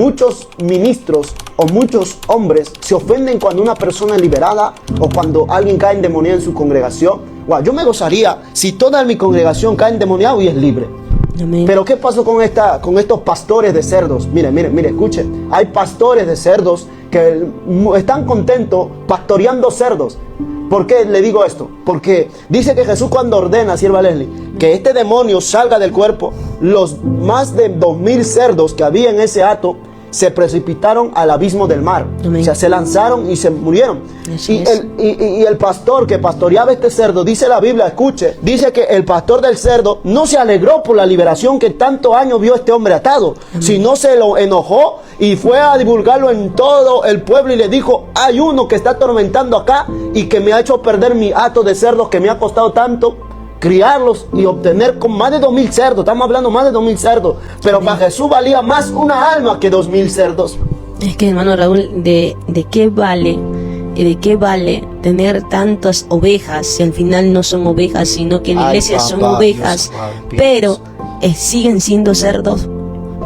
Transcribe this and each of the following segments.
muchos ministros o muchos hombres se ofenden cuando una persona es liberada o cuando alguien cae endemoniado en su congregación. Wow, yo me gozaría si toda mi congregación cae endemoniado y es libre. Amén. Pero ¿qué pasó con estos pastores de cerdos? Mire, escuche. Hay pastores de cerdos que están contentos pastoreando cerdos. ¿Por qué le digo esto? Porque dice que Jesús, cuando ordena, sierva Leslie, que este demonio salga del cuerpo, los más de 2000 cerdos que había en ese hato se precipitaron al abismo del mar. Amén. O sea, se lanzaron y se murieron. Y el pastor que pastoreaba este cerdo, dice la Biblia, escuche, dice que el pastor del cerdo no se alegró por la liberación que tantos años vio este hombre atado, sino se lo enojó y fue a divulgarlo en todo el pueblo y le dijo: hay uno que está atormentando acá y que me ha hecho perder mi hato de cerdos que me ha costado tanto criarlos y obtener con más de 2000 cerdos. Estamos hablando más de 2000 cerdos, pero para Jesús valía más una alma que 2000 cerdos. Es que, hermano Raúl, ¿de qué vale tener tantas ovejas si al final no son ovejas, sino que en la iglesia son ovejas, pero siguen siendo cerdos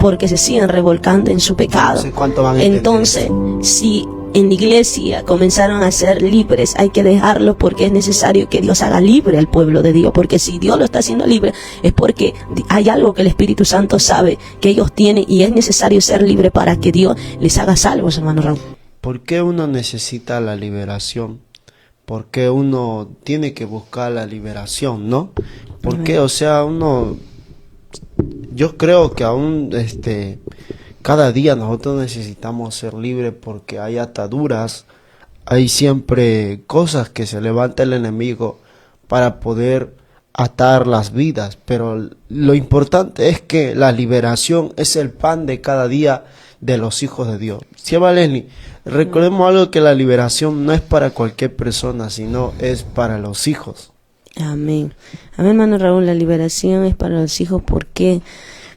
porque se siguen revolcando en su pecado? No sé cuánto van a Entonces, si en la iglesia comenzaron a ser libres, hay que dejarlo, porque es necesario que Dios haga libre al pueblo de Dios, porque si Dios lo está haciendo libre es porque hay algo que el Espíritu Santo sabe que ellos tienen y es necesario ser libre para que Dios les haga salvos, hermano Raúl. ¿Por qué uno necesita la liberación? ¿Por qué uno tiene que buscar la liberación, no? ¿Por qué? O sea, yo creo que aún cada día nosotros necesitamos ser libres, porque hay ataduras, hay siempre cosas que se levanta el enemigo para poder atar las vidas, pero lo importante es que la liberación es el pan de cada día de los hijos de Dios. Sierva Leslie, recordemos algo, que la liberación no es para cualquier persona, sino es para los hijos. Amén. Amén, hermano Raúl, la liberación es para los hijos. ¿Por qué?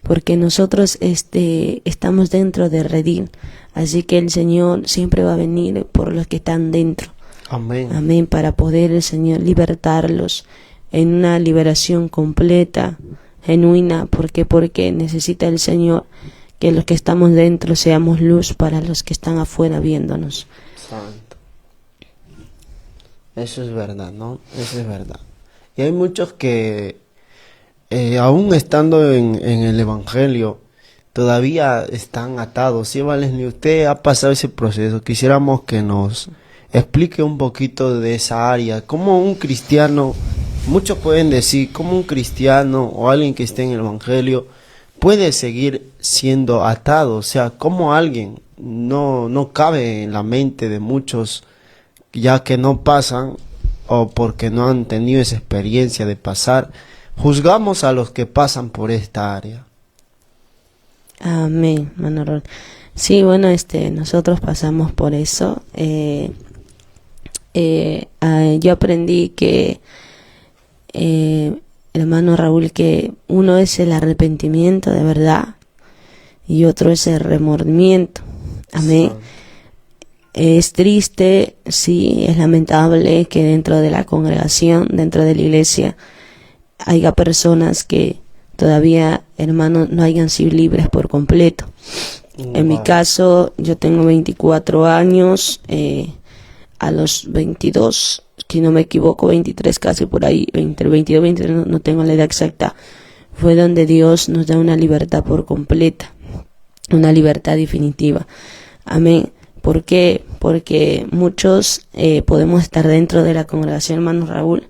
Porque nosotros estamos dentro de redil, así que el Señor siempre va a venir por los que están dentro. Amén. Amén, para poder el Señor libertarlos en una liberación completa, genuina. ¿Por qué? Porque necesita el Señor que los que estamos dentro seamos luz para los que están afuera viéndonos. Santo. Eso es verdad, ¿no? Eso es verdad. Y hay muchos que aún estando en el Evangelio, todavía están atados. Sí, Leslie, usted ha pasado ese proceso. Quisiéramos que nos explique un poquito de esa área. Como un cristiano, muchos pueden decir, como un cristiano o alguien que esté en el Evangelio puede seguir siendo atado. O sea, como alguien no cabe en la mente de muchos, ya que no pasan o porque no han tenido esa experiencia de pasar. Juzgamos a los que pasan por esta área. Amén, hermano. Sí, bueno, nosotros pasamos por eso. Yo aprendí que, hermano Raúl, que uno es el arrepentimiento de verdad y otro es el remordimiento. Amén. Sí. Es triste, sí, es lamentable que dentro de la congregación, dentro de la iglesia, haya personas que todavía, hermanos, no hayan sido libres por completo. En mi caso, yo tengo 24 años, a los 22, si no me equivoco, 23 casi por ahí, entre 22 y 23, no tengo la edad exacta, fue donde Dios nos da una libertad por completa, una libertad definitiva. Amén. ¿Por qué? Porque muchos podemos estar dentro de la congregación, hermano Raúl,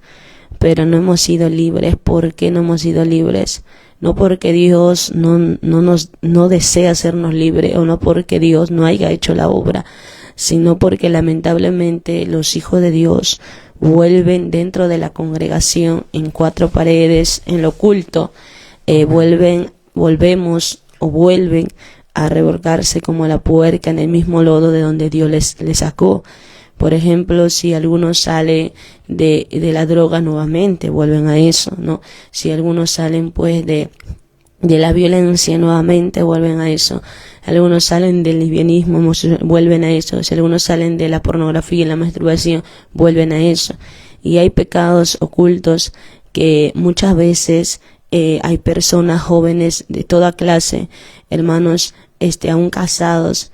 pero no hemos sido libres. ¿Por qué no hemos sido libres? No porque Dios no desea hacernos libres, o no porque Dios no haya hecho la obra, sino porque lamentablemente los hijos de Dios vuelven dentro de la congregación, en cuatro paredes, en lo oculto, vuelven a revolcarse como la puerca en el mismo lodo de donde Dios les sacó. Por ejemplo, si algunos salen de la droga nuevamente, vuelven a eso, ¿no? Si algunos salen pues de la violencia nuevamente, vuelven a eso. Algunos salen del lesbianismo, vuelven a eso. Si algunos salen de la pornografía y la masturbación, vuelven a eso. Y hay pecados ocultos que muchas veces hay personas jóvenes de toda clase, hermanos, aún casados,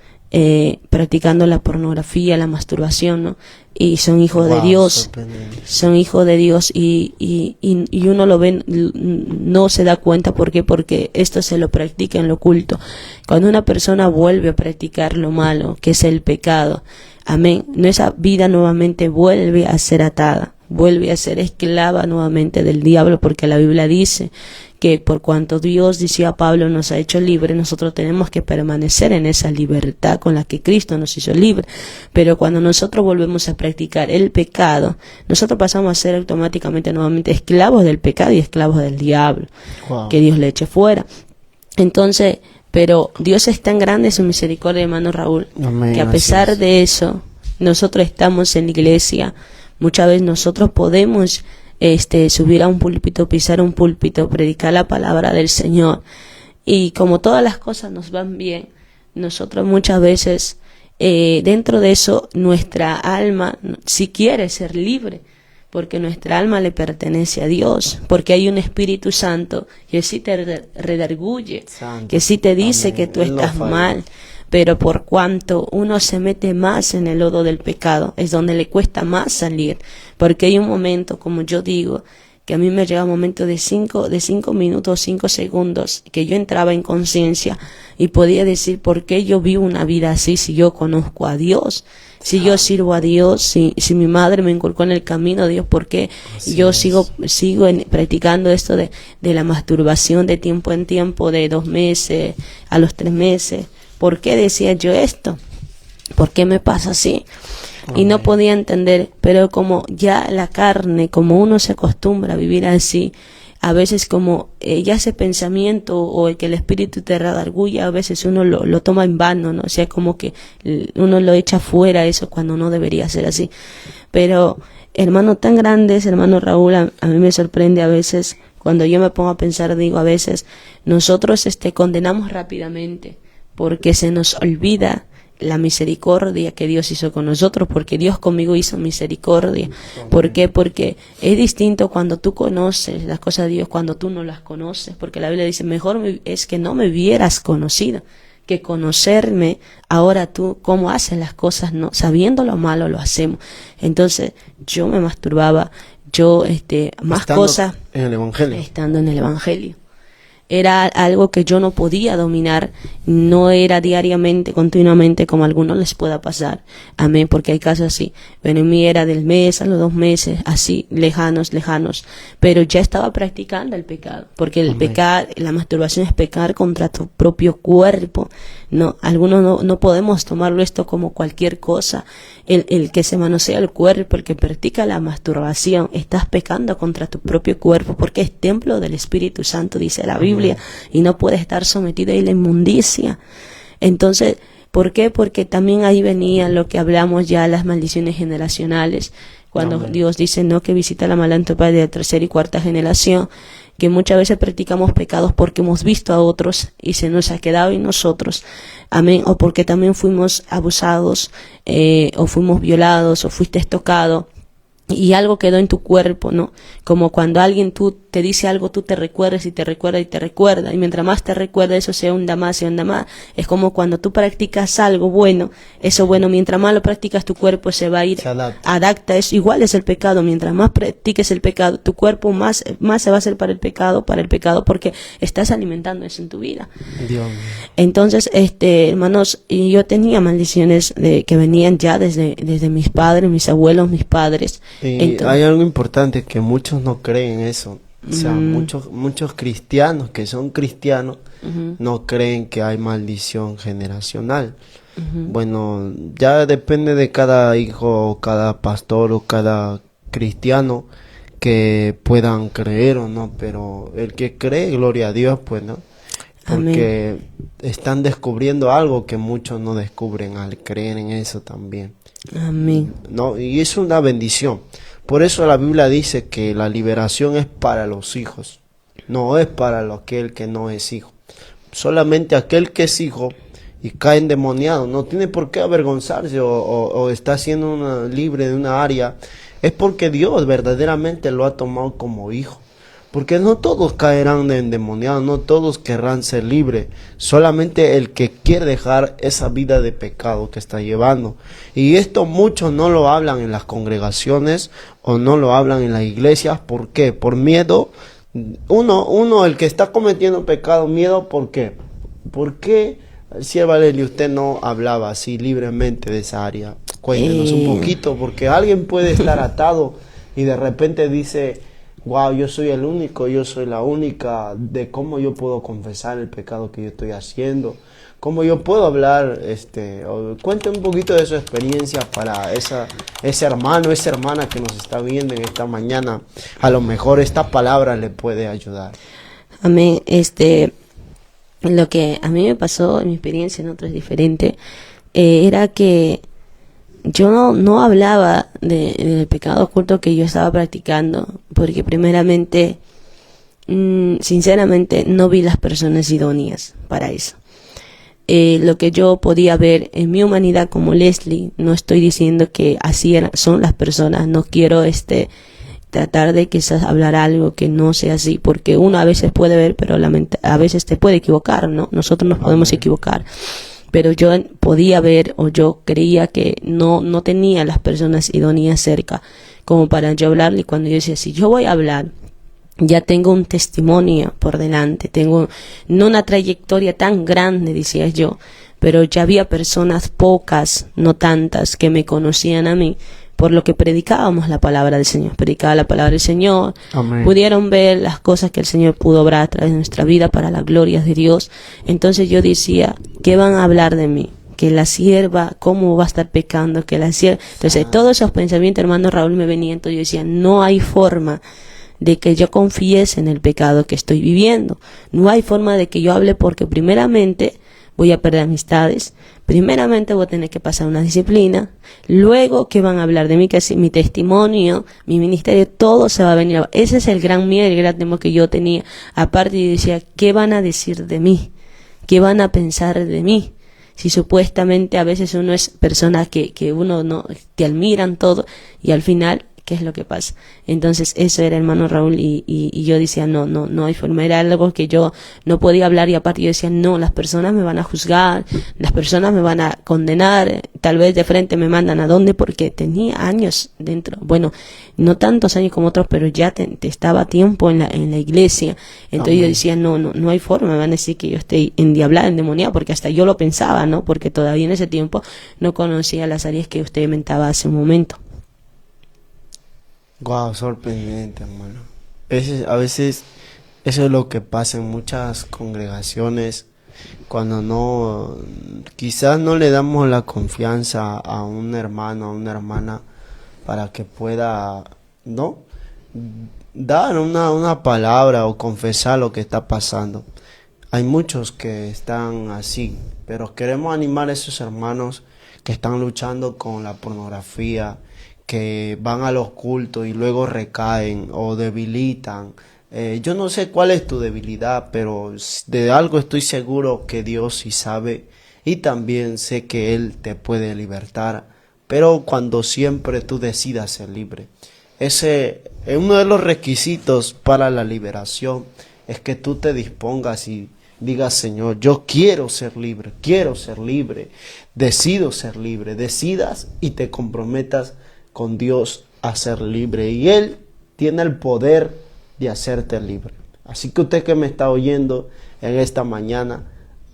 practicando la pornografía, la masturbación, ¿no? Y son hijos de Dios, son hijos de Dios y uno lo ve, no se da cuenta. ¿Por qué? Porque esto se lo practica en lo oculto. Cuando una persona vuelve a practicar lo malo, que es el pecado, amén, esa vida nuevamente vuelve a ser atada, vuelve a ser esclava nuevamente del diablo, porque la Biblia dice que por cuanto Dios, decía Pablo, nos ha hecho libres, nosotros tenemos que permanecer en esa libertad con la que Cristo nos hizo libres. Pero cuando nosotros volvemos a practicar el pecado, nosotros pasamos a ser automáticamente nuevamente esclavos del pecado y esclavos del diablo. Wow. Que Dios le eche fuera. Entonces, pero Dios es tan grande en su misericordia, hermano Raúl, amén, que a pesar de eso, nosotros estamos en la iglesia. Muchas veces nosotros podemos subir a un púlpito, pisar un púlpito, predicar la palabra del Señor, y como todas las cosas nos van bien, nosotros muchas veces dentro de eso nuestra alma sí quiere ser libre, porque nuestra alma le pertenece a Dios, porque hay un Espíritu Santo que sí te redarguye, que sí te dice, amén, que tú estás mal. Pero por cuanto uno se mete más en el lodo del pecado, es donde le cuesta más salir. Porque hay un momento, como yo digo, que a mí me llega un momento de 5 minutos, 5 segundos, que yo entraba en conciencia y podía decir, ¿por qué yo vivo una vida así si yo conozco a Dios? Si yo sirvo a Dios, si mi madre me inculcó en el camino de Dios, ¿por qué yo sigo practicando esto de la masturbación de tiempo en tiempo, de 2 meses a los 3 meses? ¿Por qué decía yo esto? ¿Por qué me pasa así? Y no podía entender, pero como ya la carne, como uno se acostumbra a vivir así, a veces como ya ese pensamiento o el que el espíritu te redarguye, a veces uno lo toma en vano, ¿no? O sea, como que uno lo echa fuera eso cuando no debería ser así. Pero hermanos tan grandes, hermano Raúl, a mí me sorprende a veces, cuando yo me pongo a pensar, digo, a veces nosotros condenamos rápidamente, porque se nos olvida la misericordia que Dios hizo con nosotros, porque Dios conmigo hizo misericordia. ¿Por qué? Porque es distinto cuando tú conoces las cosas de Dios, cuando tú no las conoces, porque la Biblia dice, mejor es que no me hubieras conocido, que conocerme. Ahora tú, cómo haces las cosas, no sabiendo lo malo lo hacemos. Entonces, yo me masturbaba, yo, más estando cosas, en el Evangelio. Estando en el Evangelio. Era algo que yo no podía dominar, no era diariamente, continuamente, como a algunos les pueda pasar. Amén, porque hay casos así. Bueno, en mí era del mes a los 2 meses, así, lejanos, pero ya estaba practicando el pecado, porque el pecado, la masturbación es pecar contra tu propio cuerpo. No, algunos no podemos tomarlo esto como cualquier cosa. El que se manosea el cuerpo, el que practica la masturbación, estás pecando contra tu propio cuerpo, porque es templo del Espíritu Santo, dice la Biblia, y no puede estar sometido a la inmundicia. Entonces, ¿por qué? Porque también ahí venía lo que hablamos ya, las maldiciones generacionales, cuando Dios dice, no, que visita la maldad en tu padre de 3ª y 4ª generación, que muchas veces practicamos pecados porque hemos visto a otros y se nos ha quedado en nosotros, amén, o porque también fuimos abusados, o fuimos violados, o fuiste tocado, y algo quedó en tu cuerpo, ¿no? Como cuando alguien te dice algo, tú te recuerdas y te recuerda y te recuerda, y mientras más te recuerda, eso se hunda más. Es como cuando tú practicas algo bueno, eso bueno, mientras más lo practicas, tu cuerpo se va a ir, adapta. Es igual, es el pecado, mientras más practiques el pecado, tu cuerpo más se va a hacer para el pecado, porque estás alimentando eso en tu vida. Dios. Entonces, hermanos, y yo tenía maldiciones que venían ya desde mis padres, mis abuelos, mis padres. Y hay algo importante, que muchos no creen eso. O sea, muchos cristianos que son cristianos no creen que hay maldición generacional. Bueno, ya depende de cada hijo, cada pastor o cada cristiano que puedan creer o no, pero el que cree, gloria a Dios, pues, ¿no? Porque están descubriendo algo que muchos no descubren al creer en eso también. Amén. No, y es una bendición. Por eso la Biblia dice que la liberación es para los hijos, no es para aquel que no es hijo. Solamente aquel que es hijo y cae endemoniado no tiene por qué avergonzarse o está siendo libre de una área. Es porque Dios verdaderamente lo ha tomado como hijo. Porque no todos caerán de endemoniados, no todos querrán ser libres, solamente el que quiere dejar esa vida de pecado que está llevando. Y esto muchos no lo hablan en las congregaciones o no lo hablan en las iglesias. ¿Por qué? Por miedo. Uno, el que está cometiendo pecado, miedo, ¿por qué? ¿Por qué, sierva Leslie, usted no hablaba así libremente de esa área? Cuéntenos un poquito, porque alguien puede estar atado y de repente dice: wow, yo soy el único, yo soy la única, de cómo yo puedo confesar el pecado que yo estoy haciendo, cómo yo puedo hablar, cuente un poquito de su experiencia para ese hermano, esa hermana que nos está viendo en esta mañana. A lo mejor esta palabra le puede ayudar. Amén. Lo que a mí me pasó, en mi experiencia, en otro es diferente, era que yo no hablaba del pecado oculto que yo estaba practicando, porque primeramente, sinceramente, no vi las personas idóneas para eso. Lo que yo podía ver en mi humanidad como Leslie, no estoy diciendo que así son las personas, no quiero tratar de quizás hablar algo que no sea así, porque uno a veces puede ver, pero a veces te puede equivocar, ¿no? Nosotros nos podemos equivocar. Pero yo podía ver, o yo creía que no tenía las personas idóneas cerca como para yo hablarle. Y cuando yo decía, si yo voy a hablar, ya tengo un testimonio por delante, tengo no una trayectoria tan grande, decía yo, pero ya había personas pocas, no tantas, que me conocían a mí, por lo que predicábamos la palabra del Señor, predicaba la palabra del Señor. Amén. Pudieron ver las cosas que el Señor pudo obrar a través de nuestra vida para la gloria de Dios. Entonces yo decía, ¿qué van a hablar de mí? Que la sierva, ¿cómo va a estar pecando? Que la sierva... Entonces todos esos pensamientos, hermano Raúl, me venían. Entonces yo decía, no hay forma de que yo confiese en el pecado que estoy viviendo. No hay forma de que yo hable, porque primeramente voy a perder amistades, primeramente voy a tener que pasar una disciplina, luego que van a hablar de mí, que es mi testimonio, mi ministerio, todo se va a venir. Ese es el gran miedo, el gran temor que yo tenía. Aparte yo decía, ¿qué van a decir de mí? ¿Qué van a pensar de mí? Si supuestamente a veces uno es persona que uno no, te admiran todo, y al final, ¿qué es lo que pasa? Entonces eso era, hermano Raúl, y yo decía, no hay forma, era algo que yo no podía hablar. Y aparte yo decía, no, las personas me van a juzgar, las personas me van a condenar, tal vez de frente me mandan a dónde, porque tenía años dentro, bueno, no tantos años como otros, pero ya estaba tiempo en la iglesia. Entonces Amén. Yo decía, no hay forma, me van a decir que yo estoy endiablada, endemoniada, porque hasta yo lo pensaba, ¿no? Porque todavía en ese tiempo no conocía las áreas que usted mentaba hace un momento. Wow, sorprendente, hermano. A veces eso es lo que pasa en muchas congregaciones, cuando quizás no le damos la confianza a un hermano, a una hermana, para que pueda, ¿no?, dar una palabra o confesar lo que está pasando. Hay muchos que están así, pero queremos animar a esos hermanos que están luchando con la pornografía, que van a los cultos y luego recaen o debilitan. Yo no sé cuál es tu debilidad, pero de algo estoy seguro que Dios sí sabe, y también sé que Él te puede libertar, pero cuando siempre tú decidas ser libre. Ese es uno de los requisitos para la liberación, es que tú te dispongas y digas, Señor, yo quiero ser libre, decido ser libre, decidas y te comprometas con Dios a ser libre, y Él tiene el poder de hacerte libre. Así que usted que me está oyendo en esta mañana,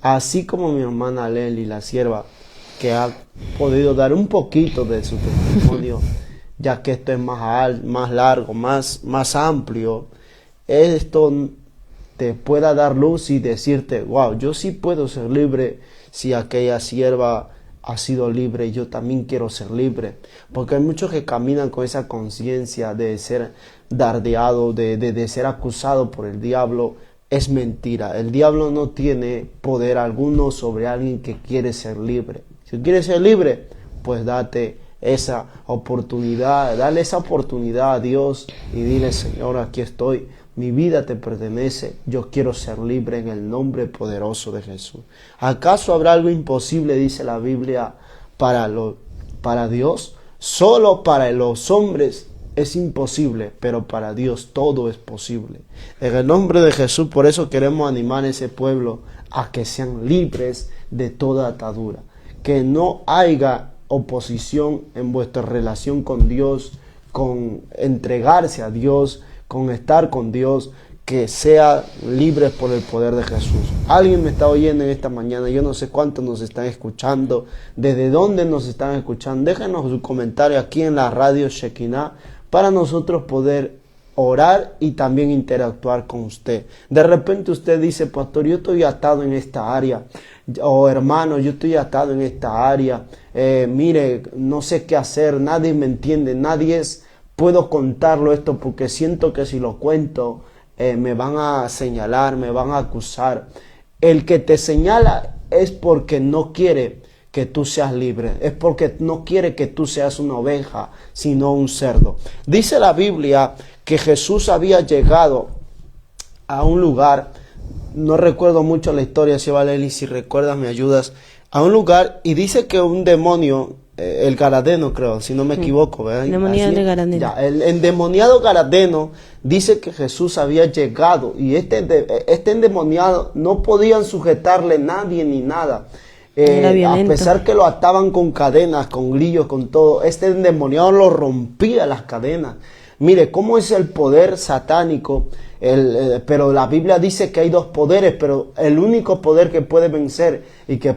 así como mi hermana Leslie, la sierva, que ha podido dar un poquito de su testimonio, ya que esto es más largo, más amplio, esto te pueda dar luz y decirte, wow, yo sí puedo ser libre. Si aquella sierva ha sido libre, yo también quiero ser libre. Porque hay muchos que caminan con esa conciencia de ser dardeado, de ser acusado por el diablo. Es mentira. El diablo no tiene poder alguno sobre alguien que quiere ser libre. Si quieres ser libre, pues date esa oportunidad, dale esa oportunidad a Dios y dile, Señor, aquí estoy. Mi vida te pertenece, yo quiero ser libre en el nombre poderoso de Jesús. ¿Acaso habrá algo imposible, dice la Biblia, para Dios? Solo para los hombres es imposible, pero para Dios todo es posible. En el nombre de Jesús, por eso queremos animar a ese pueblo a que sean libres de toda atadura. Que no haya oposición en vuestra relación con Dios, con entregarse a Dios, con estar con Dios, que sea libres por el poder de Jesús. Alguien me está oyendo en esta mañana, yo no sé cuántos nos están escuchando, desde dónde nos están escuchando. Déjenos su comentario aquí en la radio Shekinah para nosotros poder orar y también interactuar con usted. De repente usted dice, pastor, yo estoy atado en esta área, o hermano, yo estoy atado en esta área, mire, no sé qué hacer, nadie me entiende, puedo contarlo esto porque siento que si lo cuento me van a señalar, me van a acusar. El que te señala es porque no quiere que tú seas libre, es porque no quiere que tú seas una oveja, sino un cerdo. Dice la Biblia que Jesús había llegado a un lugar, no recuerdo mucho la historia, si Valery, si recuerdas me ayudas, a un lugar, y dice que un demonio, el Garadeno creo, si no me equivoco, ¿verdad? Demoniado de Garadeno. Ya, el endemoniado Garadeno dice que Jesús había llegado, y este endemoniado no podían sujetarle nadie ni nada. A pesar que lo ataban con cadenas, con grillos, con todo, este endemoniado lo rompía las cadenas. Mire cómo es el poder satánico, pero la Biblia dice que hay dos poderes, pero el único poder que puede vencer y que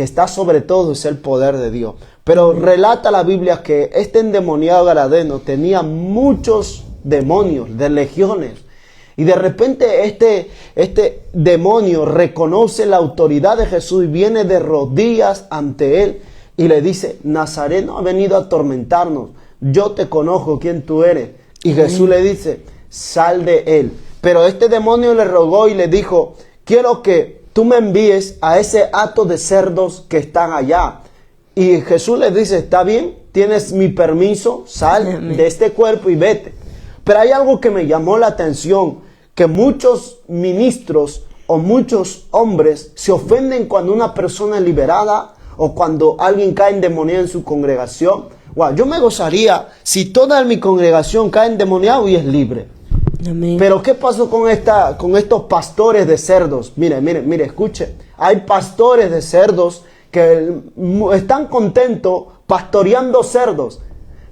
está sobre todo es el poder de Dios. Pero relata la Biblia que este endemoniado Garadeno tenía muchos demonios, de legiones. Y de repente este demonio reconoce la autoridad de Jesús y viene de rodillas ante él y le dice, Nazareno ha venido a atormentarnos, yo te conozco quién tú eres. Y Jesús le dice, sal de él. Pero este demonio le rogó y le dijo, quiero que tú me envíes a ese hato de cerdos que están allá. Y Jesús le dice, está bien, tienes mi permiso, sal de este cuerpo y vete. Pero hay algo que me llamó la atención, que muchos ministros o muchos hombres se ofenden cuando una persona es liberada o cuando alguien cae endemoniado en su congregación. Wow, yo me gozaría si toda mi congregación cae endemoniado y es libre. Amén. Pero ¿qué pasó con estos pastores de cerdos? Mire, escuche. Hay pastores de cerdos que están contentos pastoreando cerdos.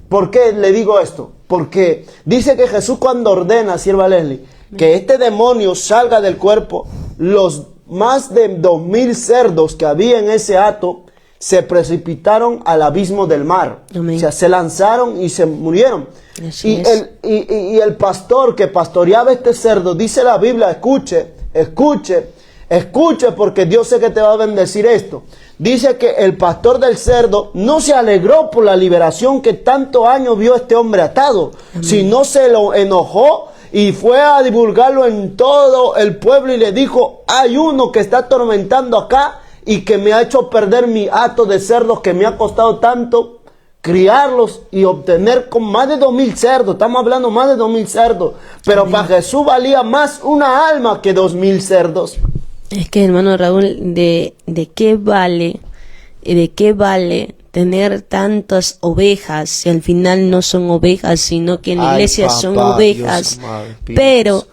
¿Por qué le digo esto? Porque dice que Jesús cuando ordena, sierva Leslie, que este demonio salga del cuerpo, los más de 2000 cerdos que había en ese hato se precipitaron al abismo del mar. Amén. O sea, se lanzaron y se murieron. Y el pastor que pastoreaba este cerdo, dice la Biblia, escuche, porque Dios sé que te va a bendecir esto. Dice que el pastor del cerdo no se alegró por la liberación que tantos años vio este hombre atado, sino se lo enojó y fue a divulgarlo en todo el pueblo y le dijo, hay uno que está atormentando acá y que me ha hecho perder mi hato de cerdos que me ha costado tanto criarlos y obtener con más de 2000 cerdos. Estamos hablando más de 2000 cerdos, pero para Jesús valía más una alma que 2000 cerdos. Es que, hermano Raúl, ¿de qué vale tener tantas ovejas si al final no son ovejas, sino que en la iglesia son ovejas, pero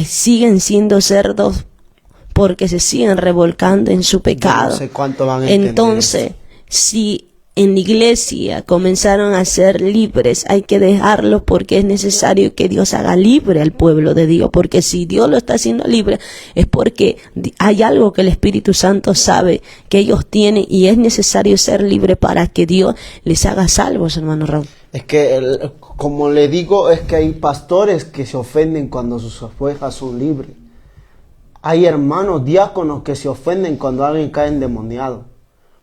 siguen siendo cerdos porque se siguen revolcando en su pecado? Yo no sé cuánto van a entender. Entonces, si en la iglesia comenzaron a ser libres, hay que dejarlos porque es necesario que Dios haga libre al pueblo de Dios, porque si Dios lo está haciendo libre es porque hay algo que el Espíritu Santo sabe que ellos tienen y es necesario ser libre para que Dios les haga salvos, hermano Raúl. Es que, como le digo, es que hay pastores que se ofenden cuando sus ovejas son libres. Hay hermanos diáconos que se ofenden cuando alguien cae endemoniado.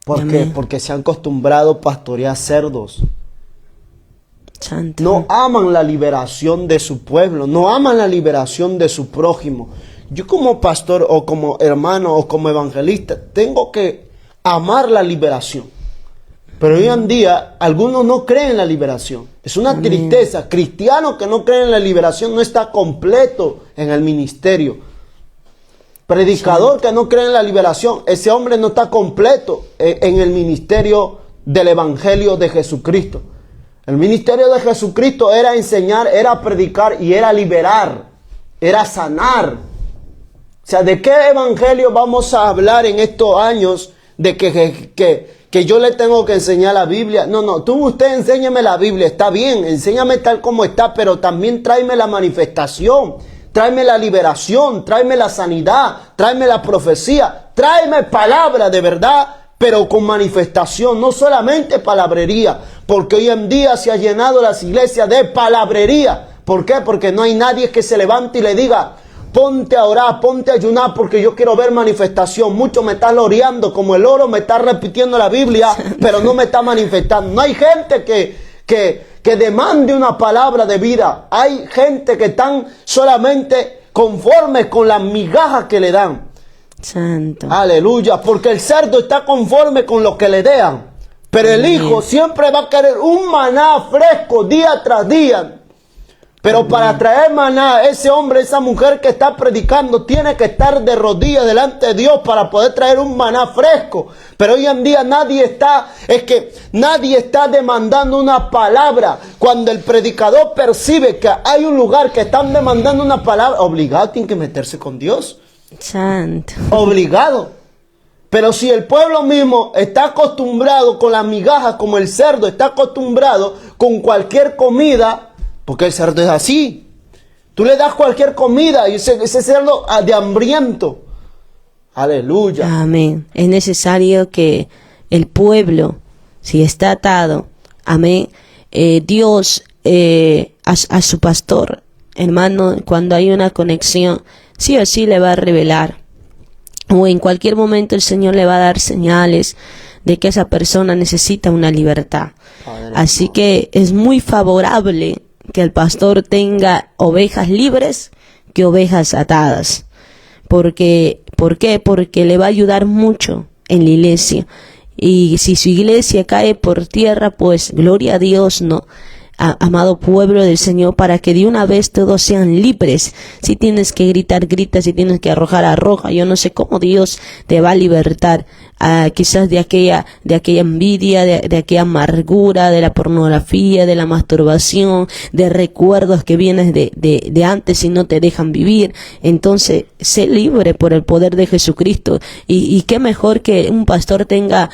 ¿Por qué? Porque se han acostumbrado a pastorear cerdos. Santo. No aman la liberación de su pueblo, no aman la liberación de su prójimo. Yo como pastor o como hermano o como evangelista tengo que amar la liberación. Pero hoy en día algunos no creen en la liberación. Es una tristeza. Cristiano que no cree en la liberación no está completo en el ministerio. Predicador que no cree en la liberación, ese hombre no está completo en el ministerio del Evangelio de Jesucristo. El ministerio de Jesucristo era enseñar, era predicar y era liberar, era sanar. O sea, ¿de qué evangelio vamos a hablar en estos años de que yo le tengo que enseñar la Biblia? No, usted enséñeme la Biblia, está bien, enséñame tal como está, pero también tráeme la manifestación, tráeme la liberación, tráeme la sanidad, tráeme la profecía, tráeme palabra de verdad, pero con manifestación, no solamente palabrería, porque hoy en día se ha llenado las iglesias de palabrería. ¿Por qué? Porque no hay nadie que se levante y le diga: ponte a orar, ponte a ayunar, porque yo quiero ver manifestación. Mucho me está loreando, como el oro me está repitiendo la Biblia, pero no me está manifestando. No hay gente que demande una palabra de vida. Hay gente que están solamente conformes con las migajas que le dan. Santo. Aleluya, porque el cerdo está conforme con lo que le dean, pero el hijo siempre va a querer un maná fresco día tras día. Pero para traer maná, ese hombre, esa mujer que está predicando tiene que estar de rodillas delante de Dios para poder traer un maná fresco. Pero hoy en día nadie está demandando una palabra. Cuando el predicador percibe que hay un lugar que están demandando una palabra, obligado tiene que meterse con Dios. Santo. Obligado. Pero si el pueblo mismo está acostumbrado con las migajas, como el cerdo está acostumbrado con cualquier comida, porque el cerdo es así. Tú le das cualquier comida y ese cerdo de hambriento. Aleluya. Amén. Es necesario que el pueblo, si está atado, amén, Dios a su pastor, hermano, cuando hay una conexión, sí o sí le va a revelar. O en cualquier momento el Señor le va a dar señales de que esa persona necesita una libertad. Así que es muy favorable que el pastor tenga ovejas libres que ovejas atadas. ¿Por qué? Porque le va a ayudar mucho en la iglesia. Y si su iglesia cae por tierra, pues gloria a Dios, ¿no? Amado pueblo del Señor, para que de una vez todos sean libres. Si tienes que gritar, grita. Si tienes que arrojar, arroja. Yo no sé cómo Dios te va a libertar, quizás de aquella envidia, de aquella amargura, de la pornografía, de la masturbación, de recuerdos que vienes de antes y no te dejan vivir. Entonces, sé libre por el poder de Jesucristo. Y qué mejor que un pastor tenga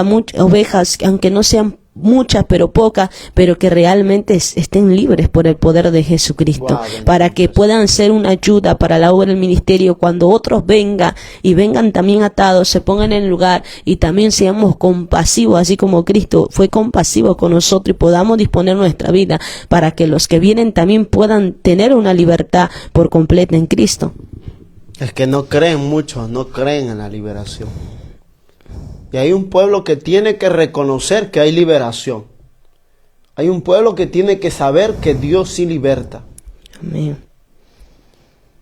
muchas ovejas, aunque no sean muchas, pero pocas, pero que realmente estén libres por el poder de Jesucristo, para que puedan ser una ayuda para la obra del ministerio. Cuando otros vengan también atados, se pongan en el lugar, y también seamos compasivos, así como Cristo fue compasivo con nosotros, y podamos disponer nuestra vida para que los que vienen también puedan tener una libertad por completa en Cristo. Es que no creen muchos, no creen en la liberación. Y hay un pueblo que tiene que reconocer que hay liberación. Hay un pueblo que tiene que saber que Dios sí liberta. Amén.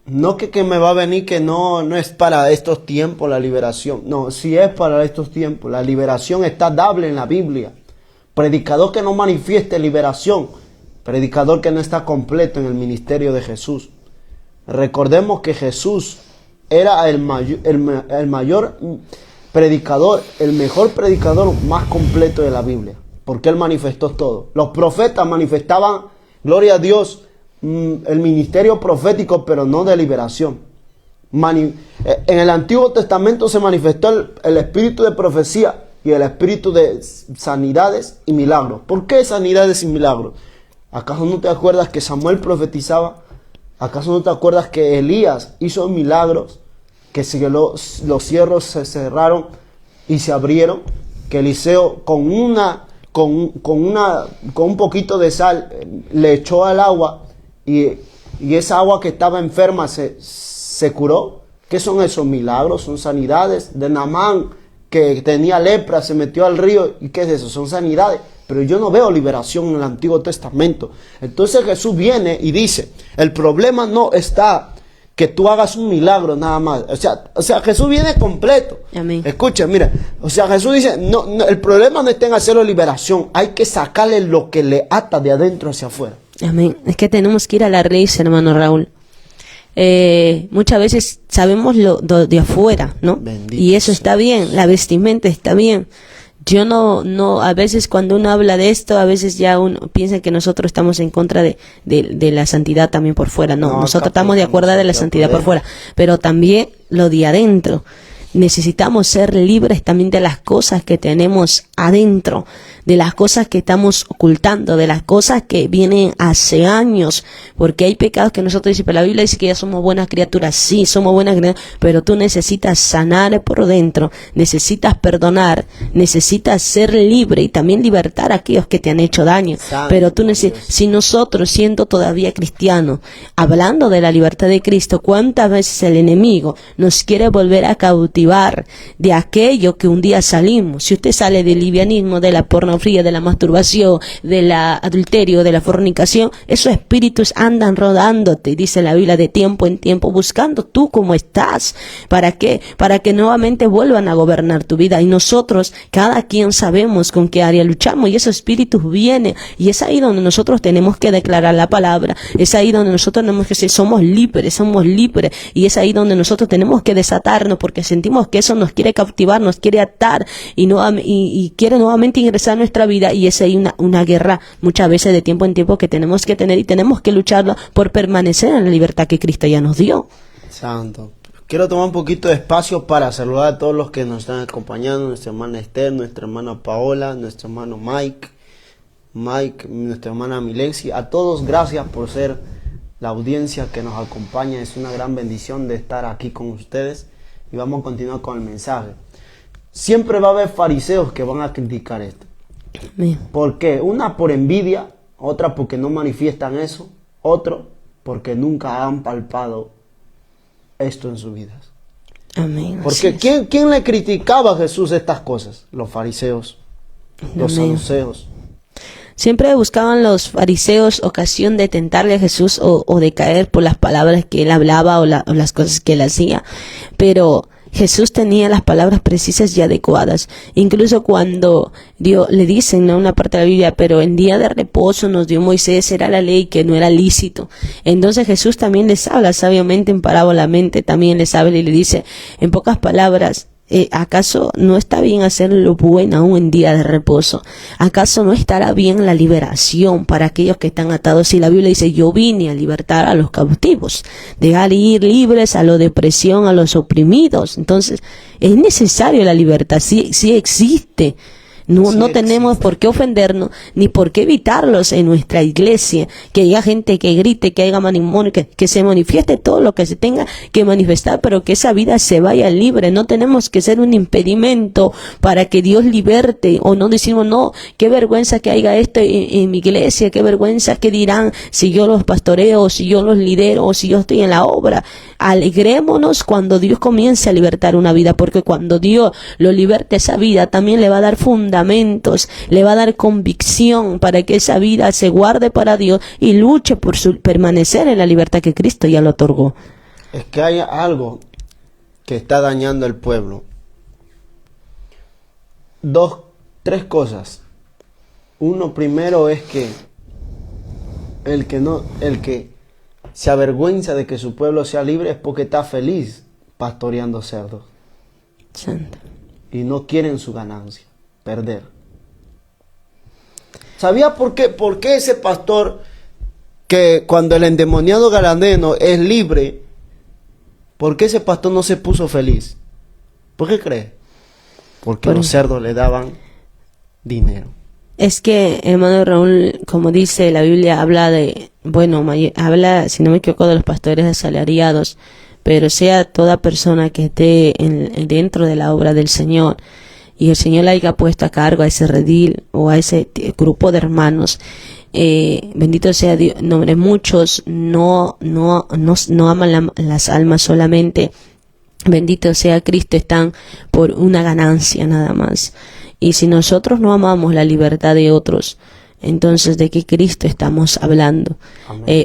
No que me va a venir que no es para estos tiempos la liberación. No, sí es para estos tiempos. La liberación está dable en la Biblia. Predicador que no manifieste liberación, predicador que no está completo en el ministerio de Jesús. Recordemos que Jesús era el mayor predicador, el mejor predicador más completo de la Biblia, porque él manifestó todo. Los profetas manifestaban, gloria a Dios, el ministerio profético, pero no de liberación. En el Antiguo Testamento se manifestó el espíritu de profecía y el espíritu de sanidades y milagros. ¿Por qué sanidades y milagros? ¿Acaso no te acuerdas que Samuel profetizaba? ¿Acaso no te acuerdas que Elías hizo milagros? Que los cierros se cerraron y se abrieron, que Eliseo con un poquito de sal le echó al agua y esa agua que estaba enferma se curó. ¿Qué son esos milagros? Son sanidades. De Naamán, que tenía lepra, se metió al río. ¿Y qué es eso? Son sanidades. Pero yo no veo liberación en el Antiguo Testamento. Entonces Jesús viene y dice, el problema no está que tú hagas un milagro nada más. O sea, Jesús viene completo. Amén. Escucha, mira. O sea, Jesús dice, no, el problema no está en hacerlo liberación. Hay que sacarle lo que le ata de adentro hacia afuera. Amén. Es que tenemos que ir a la raíz, hermano Raúl. Muchas veces sabemos lo de afuera, ¿no? Bendito y eso sea. está bien, la vestimenta está bien, Yo no, a veces cuando uno habla de esto, a veces ya uno piensa que nosotros estamos en contra de la santidad también por fuera. No, nosotros estamos de acuerdo de la santidad por fuera, pero también lo de adentro. Necesitamos ser libres también de las cosas que tenemos adentro, de las cosas que estamos ocultando, de las cosas que vienen hace años, porque hay pecados que nosotros decimos, pero la Biblia dice que ya somos buenas criaturas, sí, somos buenas criaturas, pero tú necesitas sanar por dentro, necesitas perdonar, necesitas ser libre y también libertar a aquellos que te han hecho daño. Pero tú si nosotros siendo todavía cristianos, hablando de la libertad de Cristo, ¿cuántas veces el enemigo nos quiere volver a cautivar de aquello que un día salimos? Si usted sale del livianismo, de la pornografía, de la masturbación, del adulterio, de la fornicación, esos espíritus andan rodándote, dice la Biblia, de tiempo en tiempo, buscando tú cómo estás. ¿Para qué? Para que nuevamente vuelvan a gobernar tu vida. Y nosotros, cada quien sabemos con qué área luchamos, y esos espíritus vienen, y es ahí donde nosotros tenemos que declarar la palabra, es ahí donde nosotros tenemos que decir, somos libres, y es ahí donde nosotros tenemos que desatarnos, porque sentimos que eso nos quiere cautivar, nos quiere atar, y quiere nuevamente ingresar a nuestra vida, y es ahí una guerra muchas veces de tiempo en tiempo que tenemos que tener, y tenemos que lucharlo por permanecer en la libertad que Cristo ya nos dio. Santo. Quiero tomar un poquito de espacio para saludar a todos los que nos están acompañando, nuestra hermana Esther, nuestra hermana Paola, nuestro hermano Mike, nuestra hermana Milensi. A todos gracias por ser la audiencia que nos acompaña. Es una gran bendición de estar aquí con ustedes, y vamos a continuar con el mensaje. Siempre va a haber fariseos que van a criticar esto. Amén. ¿Por qué? Una por envidia, otra porque no manifiestan eso, otro porque nunca han palpado esto en sus vidas. Amén. Porque ¿quién le criticaba a Jesús estas cosas? Los fariseos, los saduceos. Siempre buscaban los fariseos ocasión de tentarle a Jesús o de caer por las palabras que él hablaba o las cosas que él hacía. Pero Jesús tenía las palabras precisas y adecuadas. Incluso cuando le dicen, ¿no?, una parte de la Biblia, pero en día de reposo nos dio Moisés, era la ley que no era lícito. Entonces Jesús también les habla sabiamente, en parábolamente, también les habla y le dice, en pocas palabras, ¿acaso no está bien hacer lo bueno aún en día de reposo? ¿Acaso no estará bien la liberación para aquellos que están atados? Y la Biblia dice, yo vine a libertar a los cautivos, dejar ir libres a la depresión, a los oprimidos. Entonces, es necesario la libertad, sí existe. No tenemos por qué ofendernos, ni por qué evitarlos en nuestra iglesia, que haya gente que grite, que haya matrimonio, que se manifieste todo lo que se tenga que manifestar, pero que esa vida se vaya libre. No tenemos que ser un impedimento para que Dios liberte, o no decimos, no, qué vergüenza que haya esto en mi iglesia, qué vergüenza que dirán si yo los pastoreo, si yo los lidero, o si yo estoy en la obra. Alegrémonos cuando Dios comience a libertar una vida, porque cuando Dios lo liberte esa vida, también le va a dar fundamentos, le va a dar convicción para que esa vida se guarde para Dios y luche por permanecer en la libertad que Cristo ya lo otorgó. Es que hay algo que está dañando al pueblo. Tres cosas. Uno, primero, es que el que se avergüenza de que su pueblo sea libre es porque está feliz pastoreando cerdos. Santo. Y no quieren su ganancia, perder. ¿Sabía por qué ese pastor, que cuando el endemoniado gadareno es libre, por qué ese pastor no se puso feliz? ¿Por qué cree? Porque los cerdos le daban dinero. Es que, hermano Raúl, como dice la Biblia, habla, si no me equivoco, de los pastores asalariados, pero sea toda persona que esté dentro de la obra del Señor, y el Señor la haya puesto a cargo a ese redil o a ese grupo de hermanos, bendito sea Dios. Muchos no aman las almas solamente, bendito sea Cristo, están por una ganancia nada más. Y si nosotros no amamos la libertad de otros, entonces ¿de qué Cristo estamos hablando?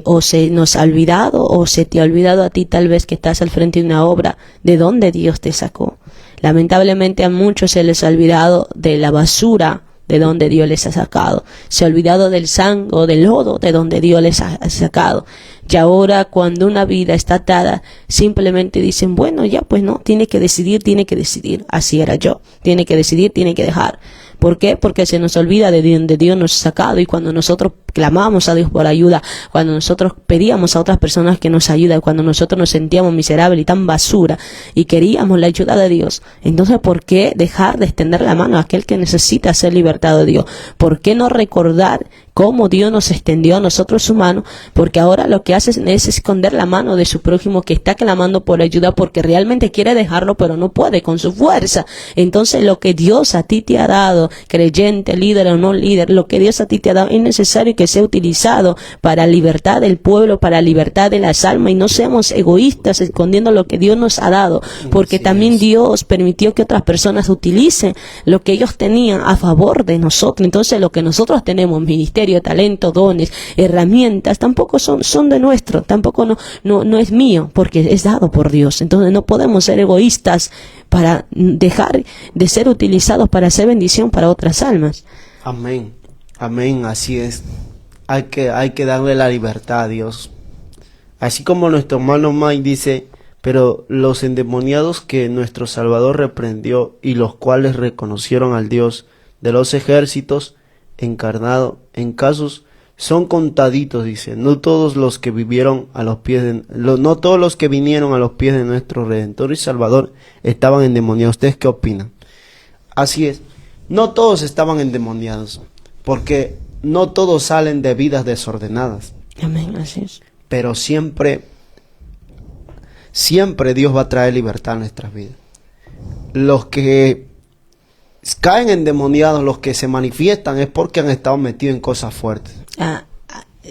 O se nos ha olvidado, o se te ha olvidado a ti, tal vez, que estás al frente de una obra, de dónde Dios te sacó. Lamentablemente a muchos se les ha olvidado de la basura de donde Dios les ha sacado. Se ha olvidado del fango, del lodo de donde Dios les ha sacado. Y ahora, cuando una vida está atada, simplemente dicen, bueno, ya pues no, tiene que decidir. Así era yo. Tiene que decidir, tiene que dejar. ¿Por qué? Porque se nos olvida de donde Dios nos ha sacado, y cuando nosotros clamamos a Dios por ayuda, cuando nosotros pedíamos a otras personas que nos ayuden, cuando nosotros nos sentíamos miserables y tan basura y queríamos la ayuda de Dios, entonces ¿por qué dejar de extender la mano a aquel que necesita ser libertado de Dios? ¿Por qué no recordar cómo Dios nos extendió a nosotros su mano? Porque ahora lo que hace es esconder la mano de su prójimo que está clamando por ayuda, porque realmente quiere dejarlo pero no puede con su fuerza. Entonces lo que Dios a ti te ha dado, creyente, líder o no líder, lo que Dios a ti te ha dado es necesario que sea utilizado para libertad del pueblo, para libertad de las almas, y no seamos egoístas escondiendo lo que Dios nos ha dado, porque también Dios permitió que otras personas utilicen lo que ellos tenían a favor de nosotros. Entonces lo que nosotros tenemos, ministerio, talento, dones, herramientas, tampoco son de nuestro, tampoco no es mío, porque es dado por Dios. Entonces no podemos ser egoístas para dejar de ser utilizados para hacer bendición para otras almas. Amén, amén, así es. Hay que darle la libertad a Dios. Así como nuestro hermano Mike dice, pero los endemoniados que nuestro Salvador reprendió y los cuales reconocieron al Dios de los ejércitos encarnado en casos son contaditos, dice. No todos los que vivieron a los pies no todos los que vinieron a los pies de nuestro Redentor y Salvador estaban endemoniados. ¿Ustedes qué opinan? Así es. No todos estaban endemoniados, porque no todos salen de vidas desordenadas. Amén, así es. Pero siempre Dios va a traer libertad a nuestras vidas. Los que caen endemoniados, los que se manifiestan, es porque han estado metidos en cosas fuertes.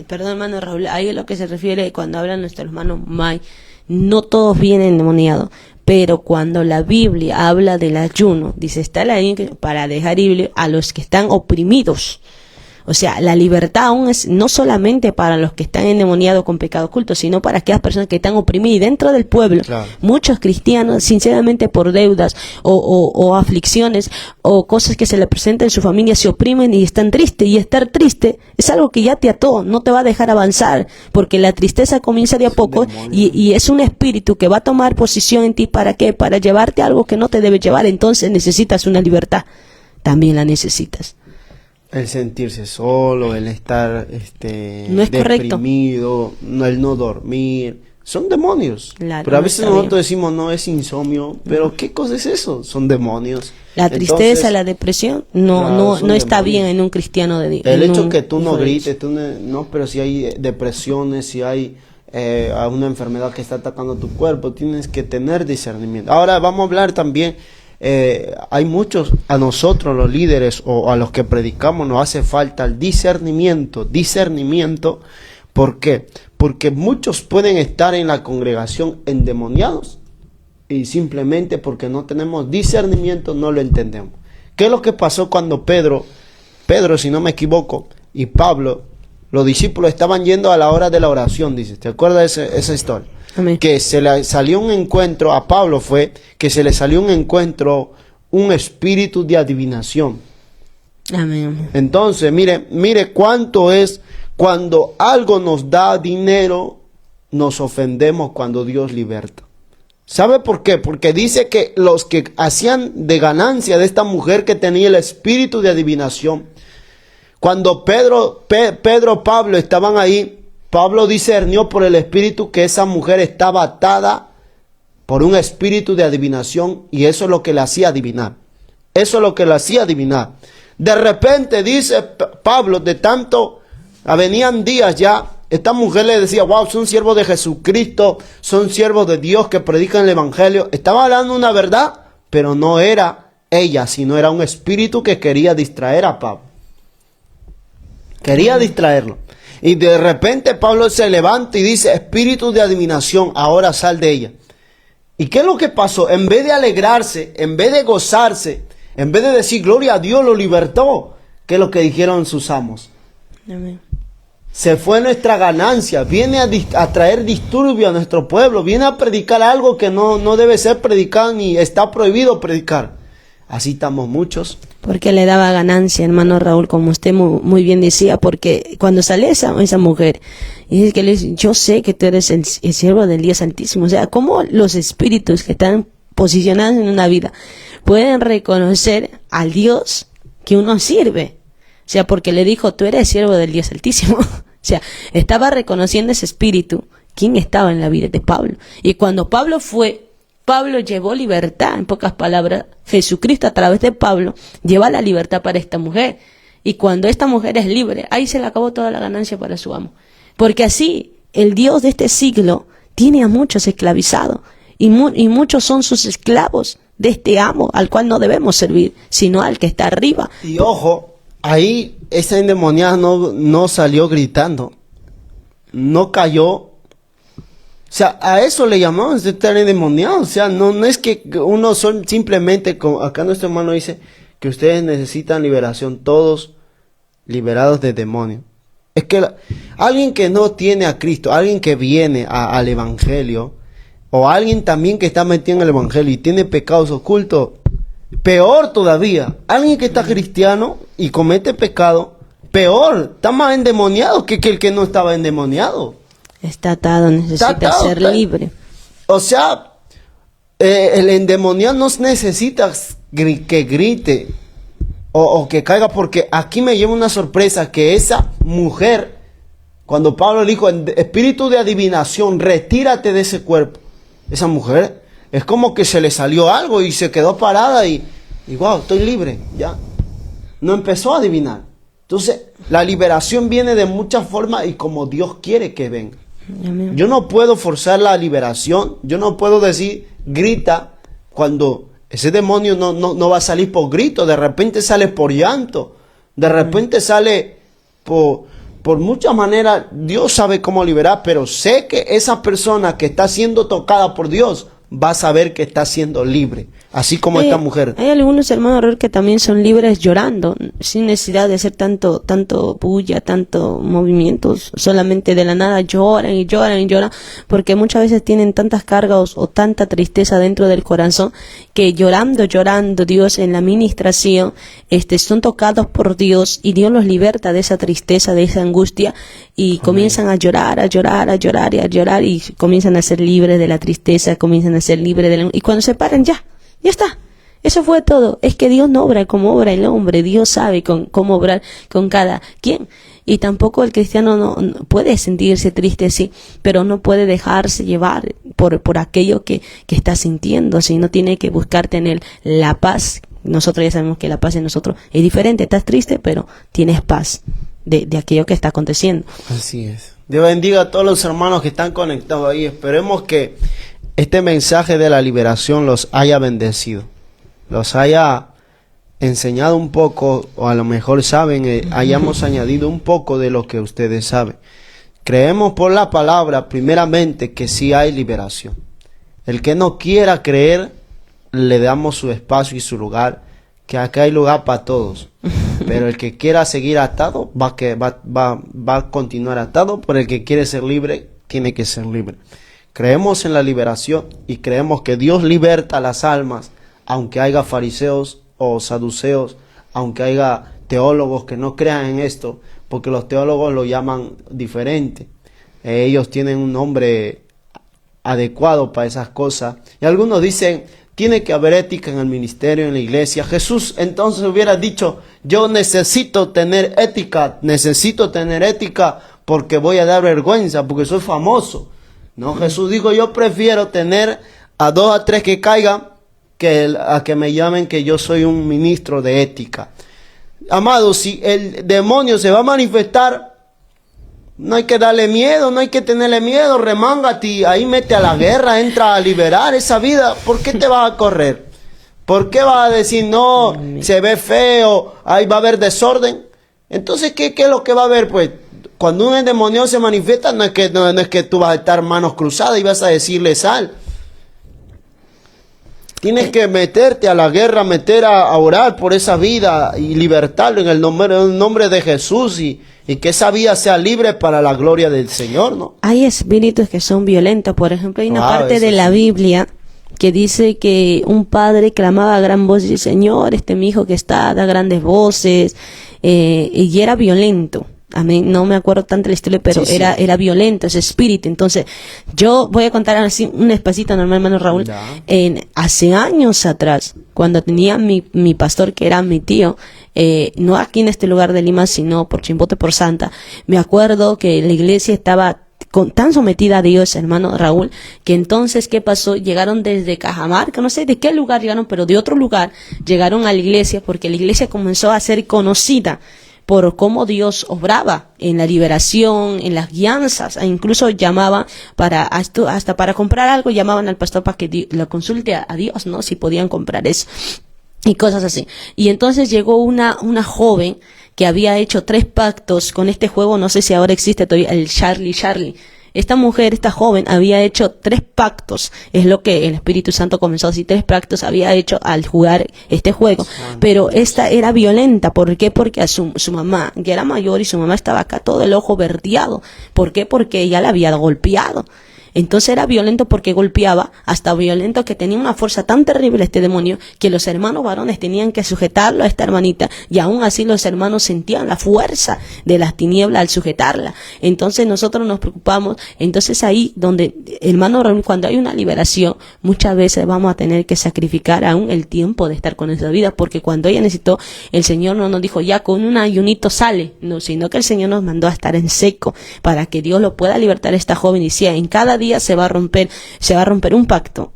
Perdón, hermano Raúl, ahí es lo que se refiere cuando habla nuestro hermano May. No todos vienen endemoniados, pero cuando la Biblia habla del ayuno, dice, está la ley para dejar libre a los que están oprimidos. O sea, la libertad aún es no solamente para los que están endemoniados con pecado oculto, sino para aquellas personas que están oprimidas. Y dentro del pueblo, claro, muchos cristianos, sinceramente por deudas o aflicciones o cosas que se le presentan en su familia, se oprimen y están tristes. Y estar triste es algo que ya te ató, no te va a dejar avanzar, porque la tristeza comienza de a poco y es un espíritu que va a tomar posición en ti. ¿Para qué? Para llevarte a algo que no te debe llevar. Entonces necesitas una libertad, también la necesitas. El sentirse solo, el estar no es deprimido, el no dormir, son demonios. Pero a veces nosotros decimos, no, es insomnio, pero ¿qué cosa es eso? Son demonios. La tristeza, la depresión, no está bien en un cristiano de Dios. El hecho que tú no grites, pero si hay depresiones, si hay una enfermedad que está atacando tu cuerpo, tienes que tener discernimiento. Ahora vamos a hablar también. Hay muchos, a nosotros los líderes o a los que predicamos nos hace falta el discernimiento. ¿Por qué? Porque muchos pueden estar en la congregación endemoniados y simplemente porque no tenemos discernimiento no lo entendemos. ¿Qué es lo que pasó cuando Pedro, si no me equivoco, y Pablo, los discípulos estaban yendo a la hora de la oración? Dice, ¿te acuerdas de esa historia? Amén. Que se le salió un encuentro, a Pablo fue, que se le salió un encuentro, un espíritu de adivinación. Amén. Entonces, mire cuánto es, cuando algo nos da dinero, nos ofendemos cuando Dios liberta. ¿Sabe por qué? Porque dice que los que hacían de ganancia de esta mujer que tenía el espíritu de adivinación, cuando Pablo estaban ahí, Pablo discernió por el espíritu que esa mujer estaba atada por un espíritu de adivinación, y eso es lo que le hacía adivinar. De repente, dice Pablo, de tanto, venían días ya, esta mujer le decía, wow, son siervos de Jesucristo, son siervos de Dios que predican el evangelio. Estaba hablando una verdad, pero no era ella, sino era un espíritu que quería distraer a Pablo. Quería distraerlo. Y de repente Pablo se levanta y dice, espíritu de adivinación, ahora sal de ella. ¿Y qué es lo que pasó? En vez de alegrarse, en vez de gozarse, en vez de decir, gloria a Dios, lo libertó, ¿qué es lo que dijeron sus amos? Amén. Se fue nuestra ganancia, viene a traer disturbio a nuestro pueblo, viene a predicar algo que no debe ser predicado ni está prohibido predicar. Así estamos muchos. Porque le daba ganancia, hermano Raúl, como usted muy bien decía, porque cuando sale esa mujer, y dice que le dice, yo sé que tú eres el siervo del Dios Altísimo. O sea, cómo los espíritus que están posicionados en una vida pueden reconocer al Dios que uno sirve. O sea, porque le dijo, tú eres siervo del Dios Altísimo. O sea, estaba reconociendo ese espíritu, quién estaba en la vida de Pablo. Y cuando Pablo fue, Pablo llevó libertad, en pocas palabras, Jesucristo a través de Pablo lleva la libertad para esta mujer. Y cuando esta mujer es libre, ahí se le acabó toda la ganancia para su amo. Porque así, el Dios de este siglo tiene a muchos esclavizados. Y muchos son sus esclavos de este amo al cual no debemos servir, sino al que está arriba. Y ojo, ahí esa endemoniada no salió gritando, no cayó. O sea, a eso le llamamos de estar endemoniado. O sea, no es que uno son simplemente, como acá nuestro hermano dice, que ustedes necesitan liberación, todos liberados de demonios. Es que alguien que no tiene a Cristo, alguien que viene al Evangelio, o alguien también que está metido en el Evangelio y tiene pecados ocultos, peor todavía, alguien que está cristiano y comete pecado, peor, está más endemoniado que el que no estaba endemoniado. Está atado, necesita ser libre. O sea, el endemoniado no necesita que grite o que caiga, porque aquí me lleva una sorpresa que esa mujer, cuando Pablo le dijo, espíritu de adivinación, retírate de ese cuerpo, esa mujer, es como que se le salió algo y se quedó parada y wow, estoy libre, ya. No empezó a adivinar. Entonces, la liberación viene de muchas formas y como Dios quiere que venga. Amén. Yo no puedo forzar la liberación, yo no puedo decir, grita, cuando ese demonio no va a salir por grito, de repente sale por llanto, de repente sale por muchas maneras. Dios sabe cómo liberar, pero sé que esa persona que está siendo tocada por Dios va a saber que está siendo libre, así como esta mujer. Hay algunos hermanos que también son libres llorando, sin necesidad de hacer tanto bulla, tanto movimientos, solamente de la nada lloran y lloran y lloran, porque muchas veces tienen tantas cargas o tanta tristeza dentro del corazón, que llorando Dios en la ministración, son tocados por Dios y Dios los liberta de esa tristeza, de esa angustia, y amén, comienzan a llorar y comienzan a ser libres de la tristeza, comienzan a ser libres de la... Y cuando se paran, ya está. Eso fue todo. Es que Dios no obra como obra el hombre. Dios sabe cómo obrar con cada quien. Y tampoco el cristiano no puede sentirse triste, sí, pero no puede dejarse llevar por aquello que está sintiendo, sino tiene que buscar tener la paz. Nosotros ya sabemos que la paz en nosotros es diferente. Estás triste, pero tienes paz de aquello que está aconteciendo. Así es. Dios bendiga a todos los hermanos que están conectados ahí. Esperemos que este mensaje de la liberación los haya bendecido, los haya enseñado un poco, o a lo mejor saben, hayamos añadido un poco de lo que ustedes saben. Creemos por la palabra, primeramente, que sí hay liberación. El que no quiera creer, le damos su espacio y su lugar, que acá hay lugar para todos. Pero el que quiera seguir atado, va a continuar atado, pero el que quiere ser libre, tiene que ser libre. Creemos en la liberación y creemos que Dios liberta las almas, aunque haya fariseos o saduceos, aunque haya teólogos que no crean en esto, porque los teólogos lo llaman diferente. Ellos tienen un nombre adecuado para esas cosas. Y algunos dicen, tiene que haber ética en el ministerio, en la iglesia. Jesús entonces hubiera dicho, yo necesito tener ética porque voy a dar vergüenza, porque soy famoso. No, Jesús dijo, yo prefiero tener a 2 a 3 que caigan a que me llamen que yo soy un ministro de ética. Amados, si el demonio se va a manifestar, no hay que darle miedo, no hay que tenerle miedo, remángate, ahí mete a la guerra, entra a liberar esa vida. ¿Por qué te vas a correr? ¿Por qué vas a decir, no, se ve feo, ahí va a haber desorden? Entonces, ¿qué es lo que va a haber? Pues, cuando un demonio se manifiesta, no es que tú vas a estar manos cruzadas y vas a decirle sal. Tienes que meterte a la guerra, a orar por esa vida y libertarlo en el nombre de Jesús y que esa vida sea libre para la gloria del Señor, ¿no? Hay espíritus que son violentos. Por ejemplo, hay una parte de la Biblia que dice que un padre clamaba a gran voz y dice, Señor, mi hijo que da grandes voces, y era violento. Amén. No me acuerdo tanto la historia, pero Sí, sí. era violento ese espíritu. Entonces, yo voy a contar así un espacito normal, hermano Raúl. Ya. Hace años atrás, cuando tenía mi pastor, que era mi tío, no aquí en este lugar de Lima, sino por Chimbote, por Santa, me acuerdo que la iglesia estaba tan sometida a Dios, hermano Raúl, que entonces, ¿qué pasó? Llegaron desde Cajamarca, no sé de qué lugar llegaron, pero de otro lugar llegaron a la iglesia, porque la iglesia comenzó a ser conocida por cómo Dios obraba en la liberación, en las guianzas, e incluso llamaban hasta para comprar algo, llamaban al pastor para que lo consulte a Dios, ¿no? Si podían comprar eso y cosas así. Y entonces llegó una joven que había hecho 3 pactos con este juego, no sé si ahora existe todavía, el Charlie. Esta mujer, esta joven, había hecho 3 pactos, es lo que el Espíritu Santo comenzó así, 3 pactos había hecho al jugar este juego, pero esta era violenta. ¿Por qué? Porque a su mamá, que era mayor, y su mamá estaba acá todo el ojo verdeado. ¿Por qué? Porque ella la había golpeado. Entonces era violento porque golpeaba, hasta violento que tenía una fuerza tan terrible este demonio que los hermanos varones tenían que sujetarlo a esta hermanita, y aún así los hermanos sentían la fuerza de las tinieblas al sujetarla. Entonces nosotros nos preocupamos. Entonces ahí donde, hermano, cuando hay una liberación, muchas veces vamos a tener que sacrificar aún el tiempo de estar con esa vida, porque cuando ella necesitó, el Señor no nos dijo ya con un ayunito sale, no, sino que el Señor nos mandó a estar en seco para que Dios lo pueda libertar a esta joven. Y decía, en cada día se va a romper un pacto.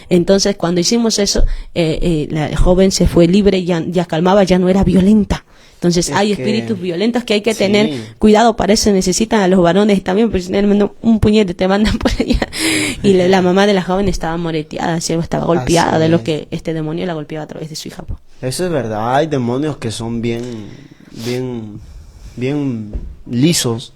Entonces cuando hicimos eso, la joven se fue libre, ya calmaba, ya no era violenta. Entonces hay espíritus violentos que hay que tener cuidado. Para eso necesitan a los varones también, porque si no, un puñete te mandan por allá. Y la mamá de la joven estaba moreteada, estaba golpeada de lo que este demonio la golpeaba a través de su hija. Eso es verdad, hay demonios que son bien lisos,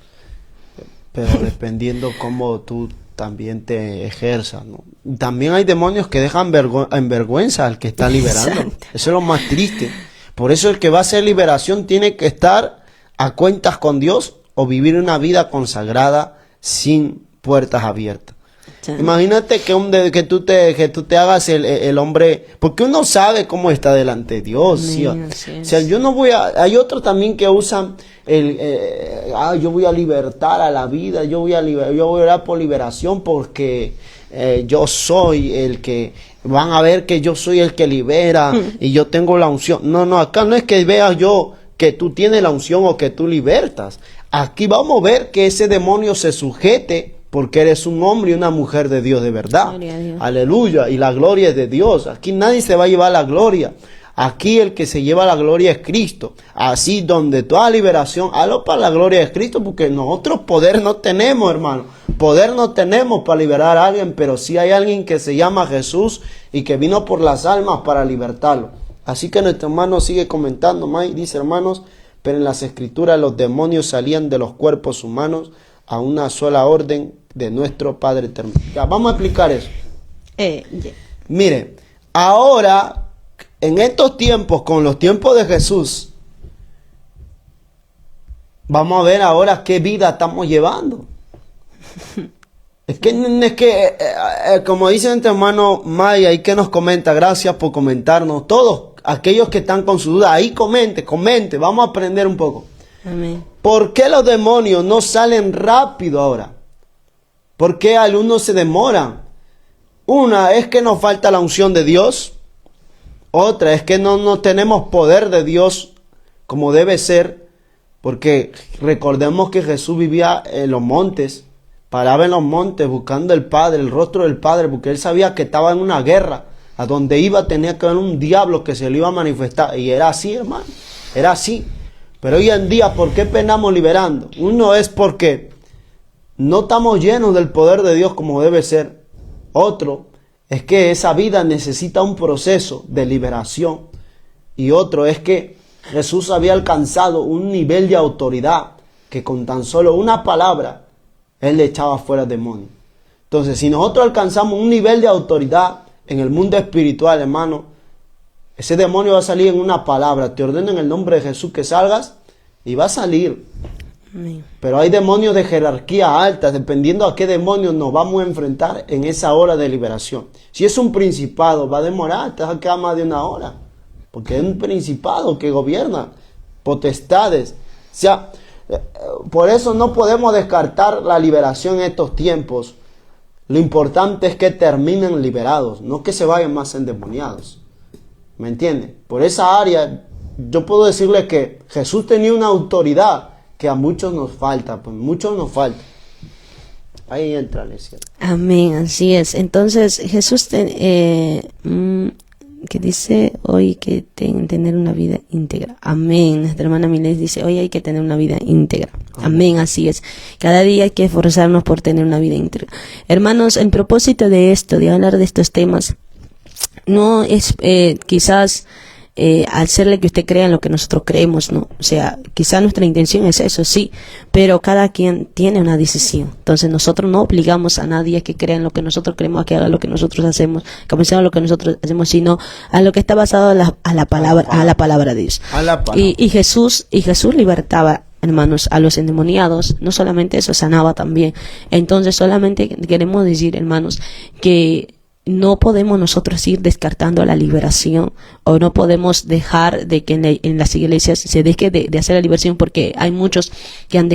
pero dependiendo cómo tú también te ejerzas, ¿no? También hay demonios que dejan en vergüenza al que está liberando. Exacto. Eso es lo más triste. Por eso el que va a hacer liberación tiene que estar a cuentas con Dios o vivir una vida consagrada sin puertas abiertas. Sí. Imagínate que tú te hagas el hombre, porque uno sabe cómo está delante de Dios. ¿Sí? O sea, yo no voy a, hay otros también que usan yo voy a libertar a la vida, yo voy a orar por liberación porque yo soy el que, van a ver que yo soy el que libera y yo tengo la unción. No, acá no es que veas yo que tú tienes la unción o que tú libertas. Aquí vamos a ver que ese demonio se sujete porque eres un hombre y una mujer de Dios de verdad. Aleluya. Y la gloria es de Dios. Aquí nadie se va a llevar la gloria. Aquí el que se lleva la gloria es Cristo. Así donde toda liberación, hazlo para la gloria de Cristo, porque nosotros poder no tenemos, hermano. Poder no tenemos para liberar a alguien, pero sí hay alguien que se llama Jesús y que vino por las almas para libertarlo. Así que nuestro hermano sigue comentando, May, dice, hermanos, pero en las escrituras los demonios salían de los cuerpos humanos a una sola orden de nuestro Padre eterno. Ya, vamos a explicar eso. Mire, ahora, en estos tiempos, con los tiempos de Jesús, vamos a ver ahora qué vida estamos llevando. Es que como dice nuestro hermano Maya, y que nos comenta, gracias por comentarnos, todos aquellos que están con su duda, ahí comente, vamos a aprender un poco. Amén. ¿Por qué los demonios no salen rápido ahora? ¿Por qué algunos se demoran? Una es que nos falta la unción de Dios. Otra es que no tenemos poder de Dios como debe ser. Porque recordemos que Jesús vivía en los montes, paraba en los montes buscando el Padre, el rostro del Padre, porque él sabía que estaba en una guerra. A donde iba tenía que haber un diablo que se le iba a manifestar. Y era así, hermano. Era así. Pero hoy en día, ¿por qué penamos liberando? Uno es porque no estamos llenos del poder de Dios como debe ser. Otro es que esa vida necesita un proceso de liberación. Y otro es que Jesús había alcanzado un nivel de autoridad que con tan solo una palabra Él le echaba fuera demonios. Entonces, si nosotros alcanzamos un nivel de autoridad en el mundo espiritual, hermano, ese demonio va a salir en una palabra. Te ordeno en el nombre de Jesús que salgas y va a salir. Amén. Pero hay demonios de jerarquía alta, dependiendo a qué demonios nos vamos a enfrentar en esa hora de liberación. Si es un principado, va a demorar, te va a quedar más de una hora. Porque es un principado que gobierna potestades sea, por eso no podemos descartar la liberación en estos tiempos. Lo importante es que terminen liberados, no que se vayan más endemoniados. ¿Me entiende? Por esa área, yo puedo decirle que Jesús tenía una autoridad que a muchos nos falta, pues muchos nos falta. Ahí entra la iglesia. Amén, así es. Entonces Jesús que dice hoy que tener una vida íntegra. Amén. Nuestra hermana Miles dice hoy hay que tener una vida íntegra. Amén, así es. Cada día hay que esforzarnos por tener una vida íntegra. Hermanos, el propósito de esto, de hablar de estos temas, no es quizás hacerle que usted crea en lo que nosotros creemos, ¿no? O sea, quizás nuestra intención es eso, sí, pero cada quien tiene una decisión. Entonces nosotros no obligamos a nadie a que crea en lo que nosotros creemos, a que haga lo que nosotros hacemos, que pensemos lo que nosotros hacemos, sino a lo que está basado a la palabra de Dios. Y Jesús libertaba, hermanos, a los endemoniados. No solamente eso, sanaba también. Entonces solamente queremos decir, hermanos, que no podemos nosotros ir descartando la liberación, o no podemos dejar de que en las iglesias se deje de hacer la liberación, porque hay muchos que han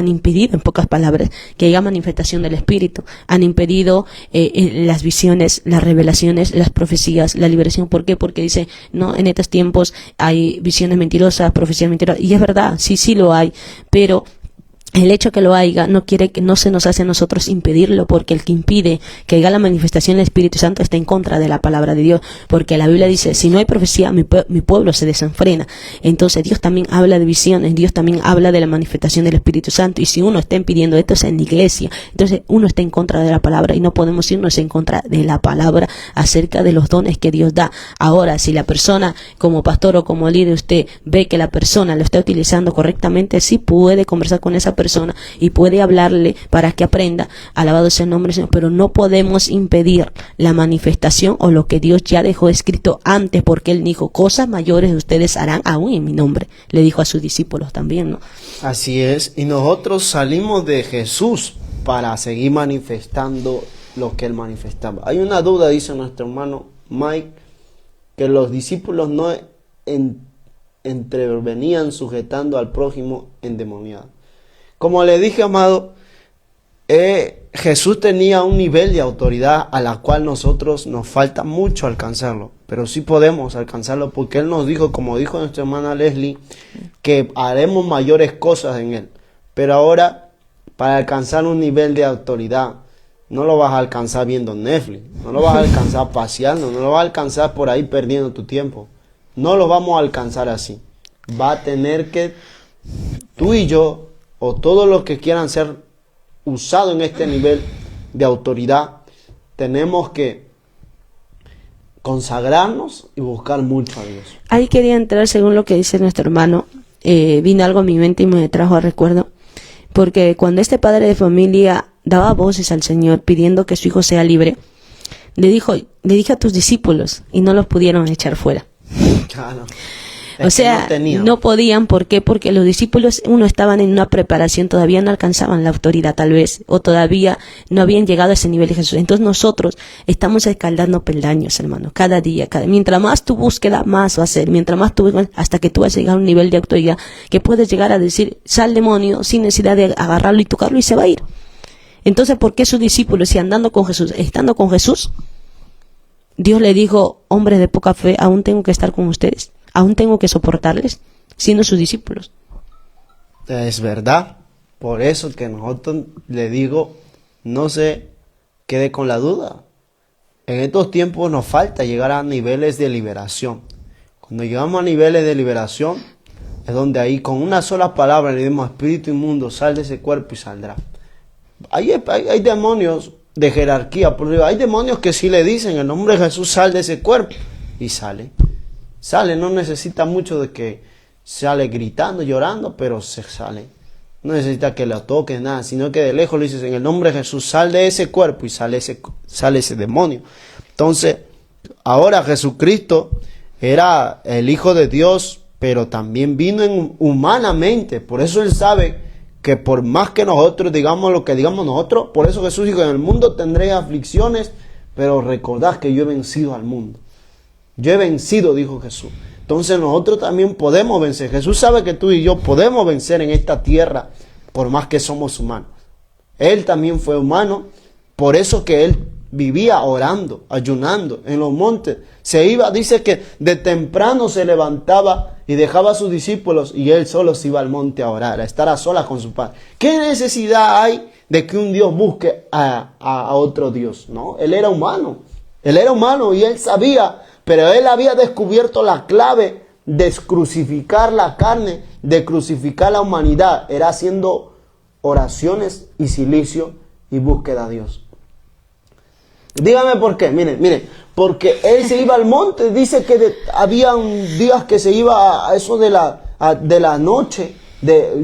impedido, en pocas palabras, que haya manifestación del Espíritu, han impedido las visiones, las revelaciones, las profecías, la liberación. ¿Por qué? Porque dice, no, en estos tiempos hay visiones mentirosas, profecías mentirosas, y es verdad, sí lo hay, pero el hecho que lo haya no quiere que no se nos hace a nosotros impedirlo, porque el que impide que haya la manifestación del Espíritu Santo está en contra de la palabra de Dios, porque la Biblia dice, si no hay profecía, mi pueblo se desenfrena. Entonces Dios también habla de visiones, Dios también habla de la manifestación del Espíritu Santo, y si uno está impidiendo esto es en la iglesia, entonces uno está en contra de la palabra, y no podemos irnos en contra de la palabra acerca de los dones que Dios da. Ahora, si la persona, como pastor o como líder, usted ve que la persona lo está utilizando correctamente, sí puede conversar con esa persona y puede hablarle para que aprenda, alabado sea el nombre del Señor, pero no podemos impedir la manifestación o lo que Dios ya dejó escrito antes, porque Él dijo, cosas mayores ustedes harán aún en mi nombre, le dijo a sus discípulos también, ¿no? Así es, y nosotros salimos de Jesús para seguir manifestando lo que Él manifestaba. Hay una duda, dice nuestro hermano Mike, que los discípulos no entrevenían sujetando al prójimo endemoniado. Como le dije, amado, Jesús tenía un nivel de autoridad a la cual nosotros nos falta mucho alcanzarlo, pero sí podemos alcanzarlo, porque Él nos dijo, como dijo nuestra hermana Leslie, que haremos mayores cosas en Él. Pero ahora, para alcanzar un nivel de autoridad, no lo vas a alcanzar viendo Netflix, no lo vas a alcanzar paseando, no lo vas a alcanzar por ahí perdiendo tu tiempo. No lo vamos a alcanzar así. Va a tener que tú y yo, o todos los que quieran ser usados en este nivel de autoridad, tenemos que consagrarnos y buscar mucho a Dios. Ahí quería entrar según lo que dice nuestro hermano. Vino algo a mi mente y me trajo a recuerdo, porque cuando este padre de familia daba voces al Señor pidiendo que su hijo sea libre, le dije a tus discípulos, y no los pudieron echar fuera. Claro. O sea, no podían. ¿Por qué? Porque los discípulos, estaban en una preparación, todavía no alcanzaban la autoridad tal vez, o todavía no habían llegado a ese nivel de Jesús. Entonces nosotros estamos escalando peldaños, hermano, cada día. Mientras más tu búsqueda, más va a ser. Mientras más tú, hasta que tú vas a llegar a un nivel de autoridad que puedes llegar a decir, sal demonio, sin necesidad de agarrarlo y tocarlo, y se va a ir. Entonces, ¿por qué sus discípulos, si estando con Jesús, Dios le dijo, hombres de poca fe, aún tengo que estar con ustedes? ¿Aún tengo que soportarles siendo sus discípulos? Es verdad. Por eso que nosotros le digo, no se quede con la duda. En estos tiempos nos falta llegar a niveles de liberación. Cuando llegamos a niveles de liberación, es donde ahí con una sola palabra le decimos, espíritu inmundo, sal de ese cuerpo, y saldrá. Hay demonios de jerarquía, porque hay demonios que sí le dicen, en el nombre de Jesús, sal de ese cuerpo, y sale. Sale, no necesita mucho de que sale gritando, llorando, pero se sale. No necesita que lo toques, nada, sino que de lejos le dices, en el nombre de Jesús, sal de ese cuerpo, y sale ese demonio. Entonces, ahora Jesucristo era el Hijo de Dios, pero también vino humanamente. Por eso Él sabe que por más que nosotros digamos lo que digamos nosotros, por eso Jesús dijo, en el mundo tendréis aflicciones, pero recordad que yo he vencido al mundo. Yo he vencido, dijo Jesús. Entonces nosotros también podemos vencer. Jesús sabe que tú y yo podemos vencer en esta tierra, por más que somos humanos. Él también fue humano, por eso que él vivía orando, ayunando en los montes. Se iba, dice que de temprano se levantaba y dejaba a sus discípulos y él solo se iba al monte a orar, a estar a solas con su Padre. ¿Qué necesidad hay de que un Dios busque a otro Dios? ¿No? Él era humano y él sabía, pero él había descubierto la clave de crucificar la carne, de crucificar la humanidad. Era haciendo oraciones y silicio y búsqueda a Dios. Dígame por qué, mire, porque él se iba al monte, dice que había días que se iba a eso de la noche,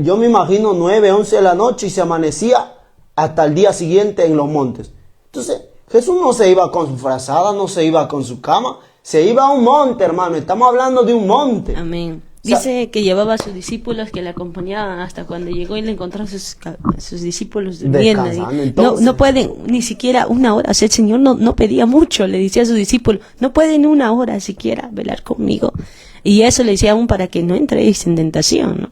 yo me imagino 9, 11 de la noche y se amanecía hasta el día siguiente en los montes. Entonces, Jesús no se iba con su frazada, no se iba con su cama, se iba a un monte, hermano, estamos hablando de un monte. Amén. Dice que llevaba a sus discípulos que le acompañaban hasta cuando llegó y le encontró a sus discípulos durmiendo. No pueden ni siquiera una hora. O sea, el Señor no pedía mucho. Le decía a sus discípulos, no pueden una hora siquiera velar conmigo. Y eso le decía aún para que no entréis en tentación, ¿no?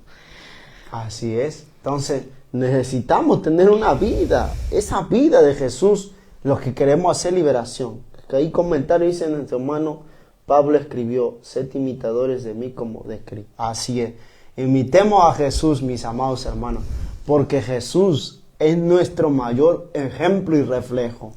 Así es. Entonces necesitamos tener una vida. Esa vida de Jesús, los que queremos hacer liberación. Que ahí comentarios dicen en su hermano Pablo escribió, sed imitadores de mí como de Cristo. Así es. Imitemos a Jesús, mis amados hermanos, porque Jesús es nuestro mayor ejemplo y reflejo.